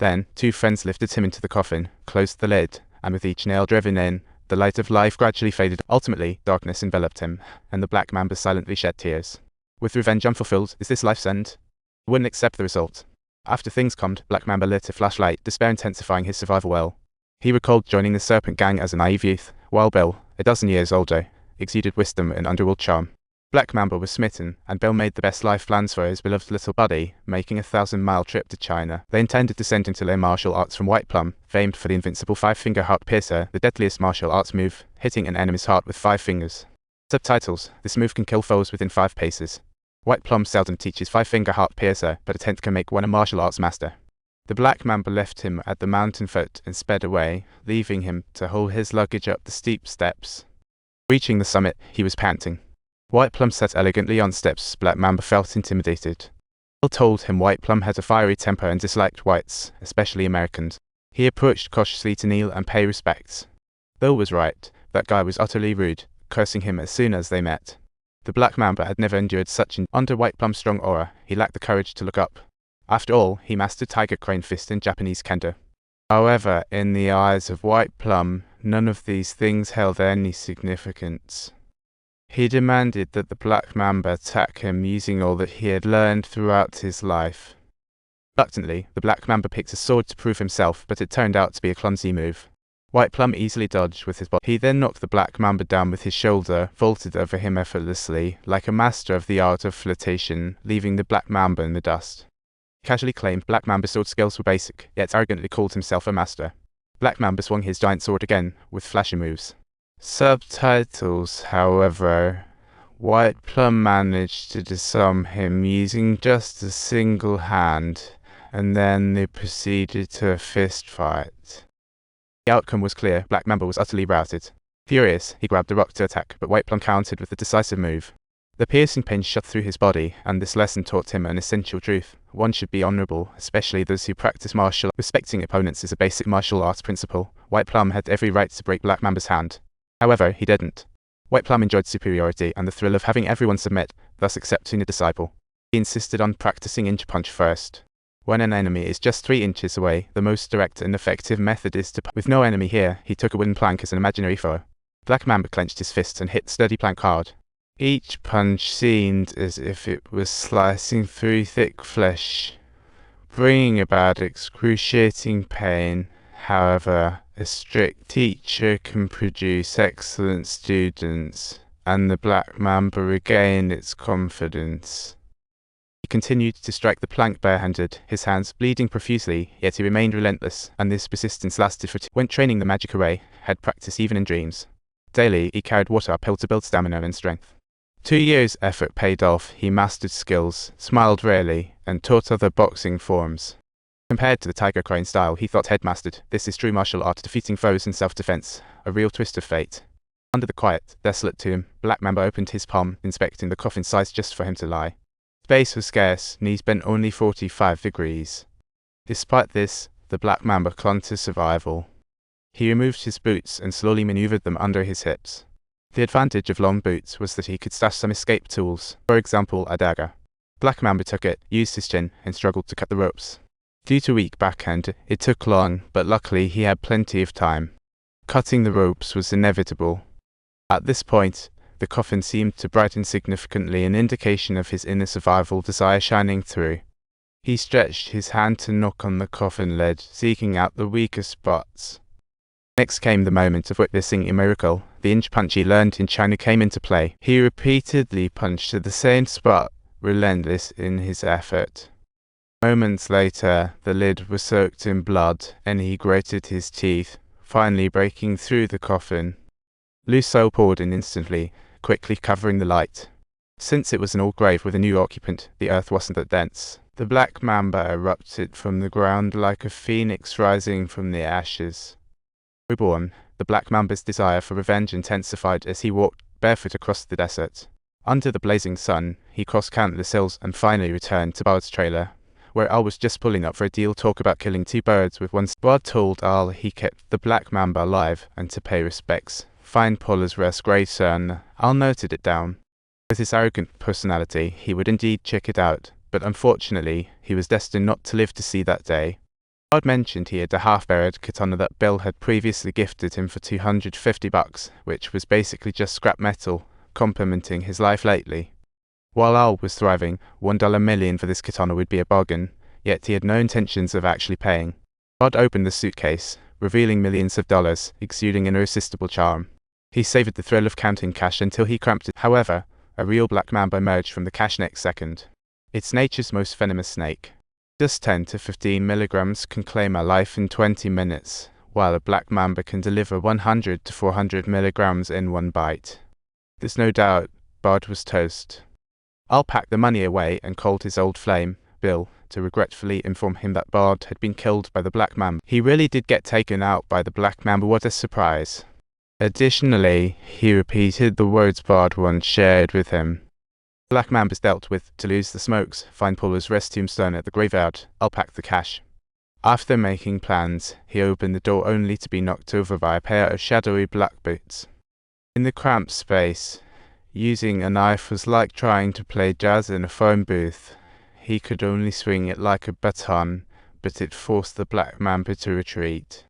Then, two friends lifted him into the coffin, closed the lid, and with each nail driven in, the light of life gradually faded. Ultimately, darkness enveloped him, and the Black Mamba silently shed tears. With revenge unfulfilled, is this life's end? He wouldn't accept the result. After things calmed, Black Mamba lit a flashlight, despair intensifying his survival well. He recalled joining the Serpent Gang as a naive youth, while Bill, a dozen years older, exuded wisdom and underworld charm. Black Mamba was smitten, and Bill made the best life plans for his beloved little buddy, making a 1,000-mile trip to China. They intended to send him to learn martial arts from White Plum, famed for the invincible five-finger heart piercer, the deadliest martial arts move, hitting an enemy's heart with 5 fingers. Subtitles: this move can kill foes within 5 paces. White Plum seldom teaches five-finger heart piercer, but a 10th can make one a martial arts master. The Black Mamba left him at the mountain foot and sped away, leaving him to haul his luggage up the steep steps. Reaching the summit, he was panting. White Plum sat elegantly on steps. Black Mamba felt intimidated. Bill told him White Plum had a fiery temper and disliked whites, especially Americans. He approached cautiously to kneel and pay respects. Bill was right. That guy was utterly rude, cursing him as soon as they met. The Black Mamba had never endured such under White Plum's strong aura. He lacked the courage to look up. After all, he mastered Tiger Crane Fist and Japanese Kendo. However, in the eyes of White Plum, none of these things held any significance. He demanded that the Black Mamba attack him using all that he had learned throughout his life. Reluctantly, the Black Mamba picked a sword to prove himself, but it turned out to be a clumsy move. White Plum easily dodged with his body. He then knocked the Black Mamba down with his shoulder, vaulted over him effortlessly, like a master of the art of flirtation, leaving the Black Mamba in the dust. He casually claimed Black Mamba's sword skills were basic, yet arrogantly called himself a master. Black Mamba swung his giant sword again, with flashy moves. Subtitles, however: White Plum managed to disarm him using just a single hand, and then they proceeded to a fist fight. The outcome was clear. Black Mamba was utterly routed. Furious, he grabbed a rock to attack, but White Plum countered with a decisive move. The piercing pain shot through his body, and this lesson taught him an essential truth. One should be honorable, especially those who practice martial arts. Respecting opponents is a basic martial arts principle. White Plum had every right to break Black Mamba's hand. However, he didn't. White Plum enjoyed superiority and the thrill of having everyone submit, thus accepting a disciple. He insisted on practicing inch punch first. When an enemy is just 3 inches away, the most direct and effective method is to punch. With no enemy here, he took a wooden plank as an imaginary foe. Black Mamba clenched his fists and hit the sturdy plank hard. Each punch seemed as if it was slicing through thick flesh, bringing about excruciating pain. However, a strict teacher can produce excellent students, and the Black Mamba regained its confidence. He continued to strike the plank barehanded, his hands bleeding profusely, yet he remained relentless, and this persistence lasted for 2 when training the magic array, had practice even in dreams. Daily, he carried water uphill to build stamina and strength. 2 years' effort paid off. He mastered skills, smiled rarely, and taught other boxing forms. Compared to the Tiger Crane style he thought headmastered, this is true martial art, defeating foes in self-defense, a real twist of fate. Under the quiet, desolate tomb, Black Mamba opened his palm, inspecting the coffin size just for him to lie. Space was scarce, knees bent only 45 degrees. Despite this, the Black Mamba clung to survival. He removed his boots and slowly maneuvered them under his hips. The advantage of long boots was that he could stash some escape tools, for example a dagger. Black Mamba took it, used his chin, and struggled to cut the ropes. Due to weak backhand, it took long, but luckily he had plenty of time. Cutting the ropes was inevitable. At this point, the coffin seemed to brighten significantly, an indication of his inner survival desire shining through. He stretched his hand to knock on the coffin lid, seeking out the weaker spots. Next came the moment of witnessing a miracle. The inch punch he learned in China came into play. He repeatedly punched to the same spot, relentless in his effort. Moments later, the lid was soaked in blood, and he grated his teeth, finally breaking through the coffin. Loose soil poured in instantly, quickly covering the light. Since it was an old grave with a new occupant, the earth wasn't that dense. The Black Mamba erupted from the ground like a phoenix rising from the ashes. Reborn, the Black Mamba's desire for revenge intensified as he walked barefoot across the desert. Under the blazing sun, he crossed countless hills and finally returned to Bard's trailer, where Al was just pulling up for a deal. Talk about killing 2 birds with one. Bard told Al he kept the Black Mamba alive and to pay respects. Find Paula's rest, grey son. Al noted it down. With his arrogant personality, he would indeed check it out, but unfortunately, he was destined not to live to see that day. Bard mentioned he had a half-buried katana that Bill had previously gifted him for $250, which was basically just scrap metal, complimenting his life lately. While Al was thriving, $1 million for this katana would be a bargain, yet he had no intentions of actually paying. Bard opened the suitcase, revealing millions of dollars, exuding an irresistible charm. He savored the thrill of counting cash until he cramped it. However, a real black mamba emerged from the cache next second. It's nature's most venomous snake. Just 10 to 15 milligrams can claim a life in 20 minutes, while a black mamba can deliver 100 to 400 milligrams in one bite. There's no doubt Bard was toast. Al packed the money away and called his old flame, Bill, to regretfully inform him that Bard had been killed by the black mamba. He really did get taken out by the black mamba, what a surprise. Additionally, he repeated the words Bard once shared with him. Black Mamba's dealt with. To lose the smokes, find Paula's rest tombstone at the graveyard. I'll pack the cash. After making plans, he opened the door only to be knocked over by a pair of shadowy black boots. In the cramped space, using a knife was like trying to play jazz in a phone booth. He could only swing it like a baton, but it forced the black mamba to retreat.